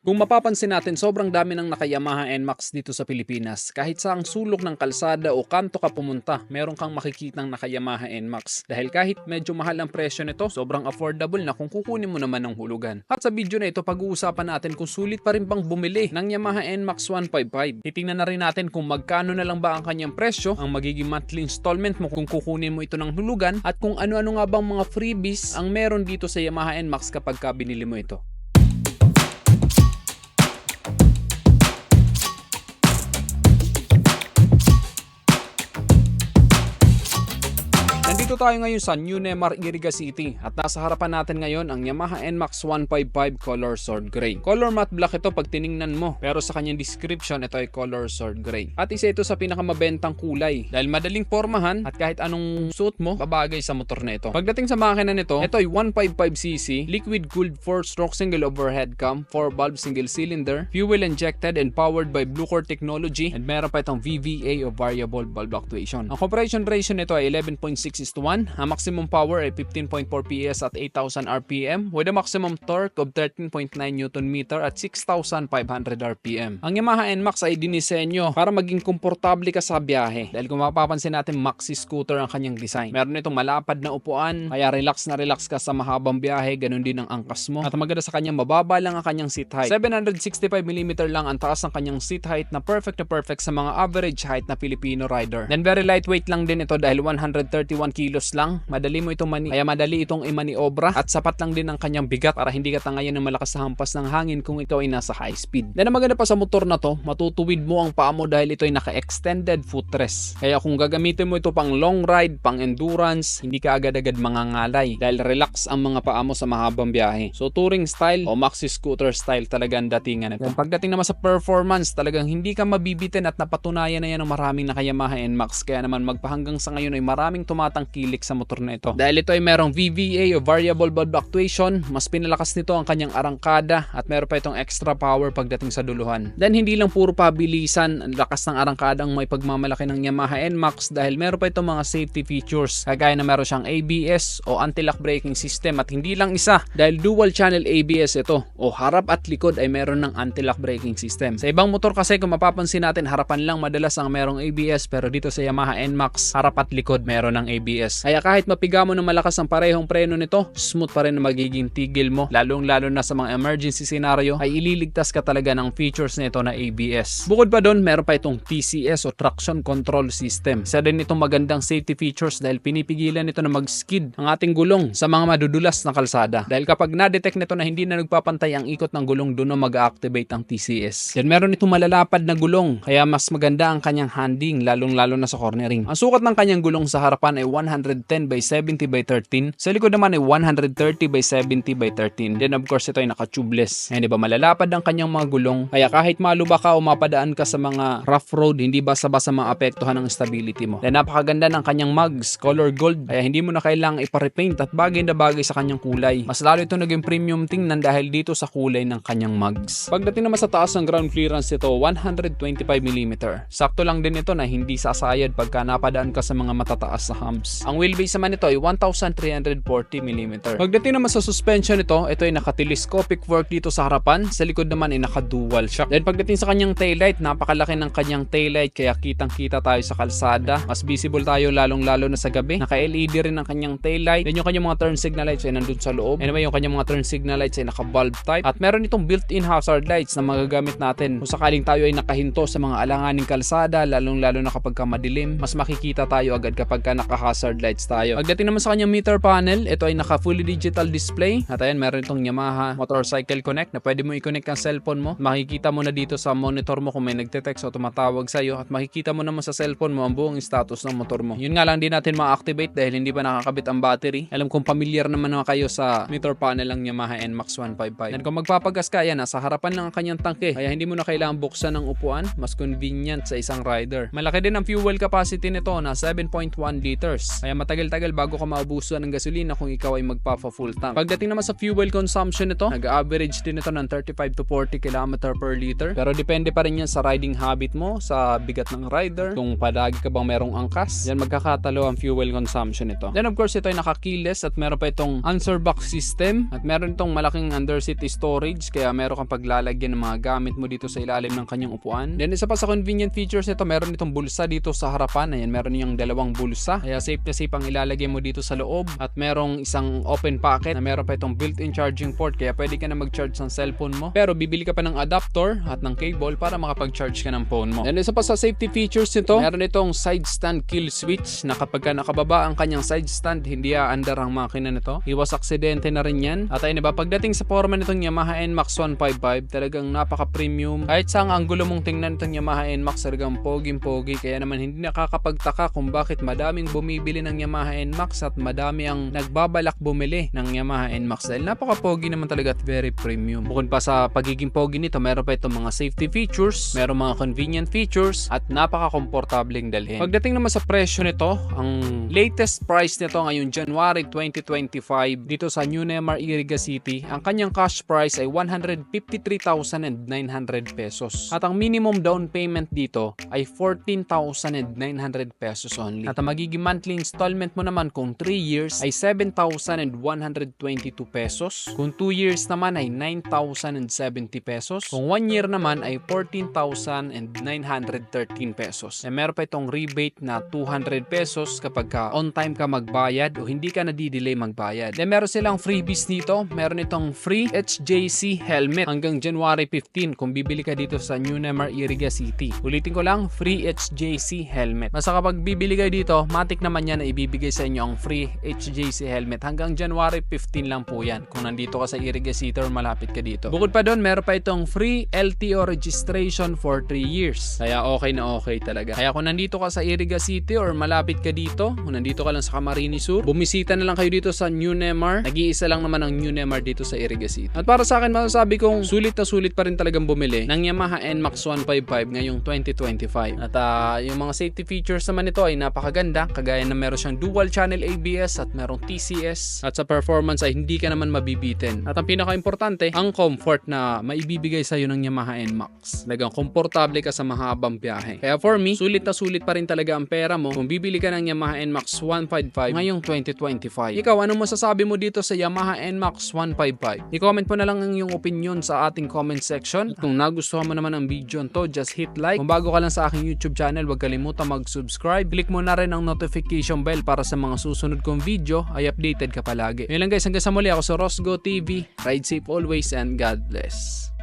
Kung mapapansin natin, sobrang dami ng naka-Yamaha NMAX dito sa Pilipinas. Kahit sa ang sulok ng kalsada o kanto ka pumunta, meron kang makikitang naka-Yamaha NMAX. Dahil kahit medyo mahal ang presyo nito, sobrang affordable na kung kukunin mo naman ng hulugan. At sa video na ito, pag-uusapan natin kung sulit pa rin bang bumili ng Yamaha NMAX 155. Titingnan na rin natin kung magkano na lang ba ang kanyang presyo, ang magiging monthly installment mo kung kukunin mo ito ng hulugan, at kung ano-ano nga bang mga freebies ang meron dito sa Yamaha NMAX kapag binili mo ito. Nandito tayo ngayon sa New Nemar, Iriga City at nasa harapan natin ngayon ang Yamaha NMAX 155 Color Sword Gray. Color matte black ito pag tiningnan mo, pero sa kanyang description ito ay Color Sword Gray. At isa ito sa pinakamabentang kulay dahil madaling pormahan at kahit anong suot mo, babagay sa motor na ito. Pagdating sa makina nito, ito ay 155cc, liquid cooled 4-stroke single overhead cam, 4-valve single cylinder, fuel injected and powered by Bluecore technology, and meron pa itong VVA o variable valve actuation. Ang compression ratio nito ay 11.6:1. Ang maximum power ay 15.4 PS at 8,000 RPM with a maximum torque of 13.9 Nm at 6,500 RPM. Ang Yamaha NMAX ay dinisenyo para maging komportable ka sa biyahe dahil kung mapapansin natin, maxi scooter ang kanyang design. Meron itong malapad na upuan, kaya relax na relax ka sa mahabang biyahe, ganun din ang angkas mo. At maganda sa kanyang, mababa lang ang kanyang seat height. 765mm lang ang taas ng kanyang seat height na perfect sa mga average height na Filipino rider. Then very lightweight lang din ito dahil 131 kilos lang. Madali mo itong kaya madali itong imaniobra at sapat lang din ang kanyang bigat para hindi ka tangayan ng malakas na hampas ng hangin kung ikaw ay nasa high speed. Then ang maganda pa sa motor na to, matutuwid mo ang paa mo dahil ito ay naka-extended footrest. Kaya kung gagamitin mo ito pang long ride, pang endurance, hindi ka agad-agad mangangalay dahil relax ang mga paa mo sa mahabang biyahe. So touring style o maxi scooter style talaga ang datingan nito. Pagdating naman sa performance, talagang hindi ka mabibitin at napatunayan na yan ng maraming naka-Yamaha NMAX. Kaya naman magpahanggang sa ngayon ay maraming tumatangkilik sa motor na ito. Dahil ito ay merong VVA o variable valve actuation, mas pinalakas nito ang kanyang arangkada at meron pa itong extra power pagdating sa duluhan. Then hindi lang puro pabilisan, ang lakas ng arangkada ang may pagmamalaki ng Yamaha NMAX dahil meron pa itong mga safety features. Kagaya na meron siyang ABS o anti-lock braking system at hindi lang isa dahil dual channel ABS ito o harap at likod ay meron ng anti-lock braking system. Sa ibang motor kasi kung mapapansin natin, harapan lang madalas ang merong ABS, pero dito sa Yamaha NMAX, harap at likod meron ng ABS. Kaya kahit mapiga mo ng malakas ang parehong preno nito, smooth pa rin ang magiging tigil mo. Lalong-lalo na sa mga emergency scenario ay ililigtas ka talaga ng features nito na ABS. Bukod pa doon, meron pa itong TCS o Traction Control System. Isa din itong magandang safety features dahil pinipigilan ito na mag-skid ang ating gulong sa mga madudulas na kalsada. Dahil kapag na-detect nito na hindi na nagpapantay ang ikot ng gulong, doon na mag-activate ang TCS. Then meron itong malalapad na gulong, kaya mas maganda ang kanyang handling, lalong-lalo na sa cornering. Ang sukat ng kanyang gulong sa harapan ay 110/70/13. Sa likod naman ay 130/70/13. Then of course ito ay naka-tubeless. Di ba malalapad ang kanyang mga gulong, kaya kahit maluba ka o mapadaan ka sa mga rough road, hindi basa-basa maapektuhan ang stability mo. Then napakaganda ng kanyang mugs, color gold, kaya hindi mo na kailangang ipa-repaint at bagay na bagay sa kanyang kulay. Mas lalo ito naging premium tingnan dahil dito sa kulay ng kanyang mugs. Pagdating naman sa taas ng ground clearance nito, 125mm. Sakto lang din ito na hindi sasayad pagka napadaan ka sa mga matataas na humps. Ang wheelbase naman nito ay 1,340mm. Pagdating naman sa suspension nito, ito ay naka-telescopic fork dito sa harapan, sa likod naman ay naka-dual shock. Then pagdating sa kanyang taillight, napakalaki ng kanyang taillight kaya kitang-kita tayo sa kalsada. Mas visible tayo lalong-lalo na sa gabi. Naka-LED rin ang kanyang taillight. Then yung kanyang mga turn signal lights ay nandun sa loob. Anyway, yung kanyang mga turn signal lights ay naka-bulb type. At meron itong built-in hazard lights na magagamit natin kung sakaling tayo ay nakahinto sa mga alanganing kalsada, lalong-lalo na kapag madilim, mas makikita tayo agad kapag naka-hazard lights tayo. Pagdating naman sa kanyang meter panel, ito ay naka-fully digital display. At ayan, meron itong Yamaha Motorcycle Connect na pwede mo i-connect ang cellphone mo. Makikita mo na dito sa monitor mo kung may nagte-text o tumatawag sa'yo, at makikita mo naman sa cellphone mo ang buong status ng motor mo. Yun nga lang, di natin ma-activate dahil hindi pa nakakabit ang battery. Alam kong familiar naman na kayo sa meter panel ng Yamaha NMAX 155. And kung magpapagas ka, yan, nasa harapan lang ang kanyang tangke, kaya hindi mo na kailangan buksan ng upuan. Mas convenient sa isang rider. Malaki din ang fuel capacity nito na 7.1 liters. gas. Kaya matagal-tagal bago ka maubusan ng gasolina kung ikaw ay magpapa-full tank. Pagdating naman sa fuel consumption nito, nag-average din ito ng 35 to 40 km per liter. Pero depende pa rin yan sa riding habit mo, sa bigat ng rider, kung palagi ka bang merong angkas. Yan magkakatalo ang fuel consumption nito. Then of course ito ay naka-keyless at meron pa itong answer box system at meron itong malaking underseat storage kaya meron kang paglalagyan ng mga gamit mo dito sa ilalim ng kanyang upuan. Then isa pa sa convenient features nito, meron itong bulsa dito sa harapan. Ayan, meron niyang dalawang bulsa. Kaya safe na safe ang ilalagay mo dito sa loob at merong isang open pocket na meron pa itong built-in charging port kaya pwede ka na mag-charge ng cellphone mo. Pero bibili ka pa ng adapter at ng cable para makapag-charge ka ng phone mo. Then isa pa sa safety features nito, meron itong side stand kill switch na kapag ka nakababa ang kanyang side stand, hindi aandar ang makina nito. Iwas aksidente na rin yan. At ayun, diba, pagdating sa forma nitong Yamaha NMAX 155, talagang napaka-premium. Kahit sa anggulo mong tingnan itong Yamaha NMAX, talagang poging-pogi. Kaya naman hindi nakakapagtaka kung bakit madaming bumibili ng Yamaha NMAX at madami ang nagbabalak bumili ng Yamaha NMAX dahil napaka-pogi naman talaga at very premium. Bukod pa sa pagiging pogi nito, meron pa itong mga safety features, meron mga convenient features at napaka-komportableng dalhin. Pagdating naman sa presyo nito, ang latest price nito ngayong January 2025 dito sa New Nemar Iriga City, ang kanyang cash price ay 153,900 pesos. At ang minimum down payment dito ay 14,900 pesos only. At ang magiging monthly installment mo naman kung 3 years ay 7,122 pesos. Kung 2 years naman ay 9,070 pesos. Kung 1 year naman ay 14,913 pesos. E meron pa itong rebate na 200 pesos kapag on time ka magbayad o hindi ka nadidelay magbayad. Then meron silang freebies dito. Meron itong free HJC helmet hanggang January 15 kung bibili ka dito sa New Nemar Iriga City. Ulitin ko lang, free HJC helmet. Basta kapag bibili kayo dito, matik naman yan na ibibigay sa inyo ang free HJC helmet. Hanggang January 15 lang po yan kung nandito ka sa Iriga City or malapit ka dito. Bukod pa doon, meron pa itong free LTO registration for 3 years. Kaya okay na okay talaga. Kaya kung nandito ka sa Iriga City or malapit ka dito, kung nandito ka lang sa Camarines Sur, bumisita na lang kayo dito sa New Nemar. Nag-iisa lang naman ang New Nemar dito sa Iriga City. At para sa akin, masasabi kong sulit na sulit pa rin talagang bumili ng Yamaha NMAX 155 ngayong 2025. At yung mga safety features naman nito ay napakaganda. Kagaya na meron siyang dual channel ABS at merong TCS. At sa performance ay hindi ka naman mabibitin. At ang pinaka-importante, ang comfort na maibibigay sa iyo ng Yamaha NMAX. Talagang komportable ka sa mahabang biyahe. Kaya for me, sulit na sulit pa rin talaga ang pera mo kung bibili ka ng Yamaha NMAX 155 ngayong 2025. Ikaw, anong masasabi mo dito sa Yamaha NMAX 155? I-comment mo na lang ang iyong opinion sa ating comment section. At kung nagustuhan mo naman ang video nito, just hit like. Kung bago ka lang sa aking YouTube channel, huwag kalimutan mag-subscribe. Click mo na rin ang notification bell para sa mga susunod kong video ay updated ka palagi. Ngayon lang guys, hanggang sa muli, ako sa Rosgo TV. Ride safe always and God bless.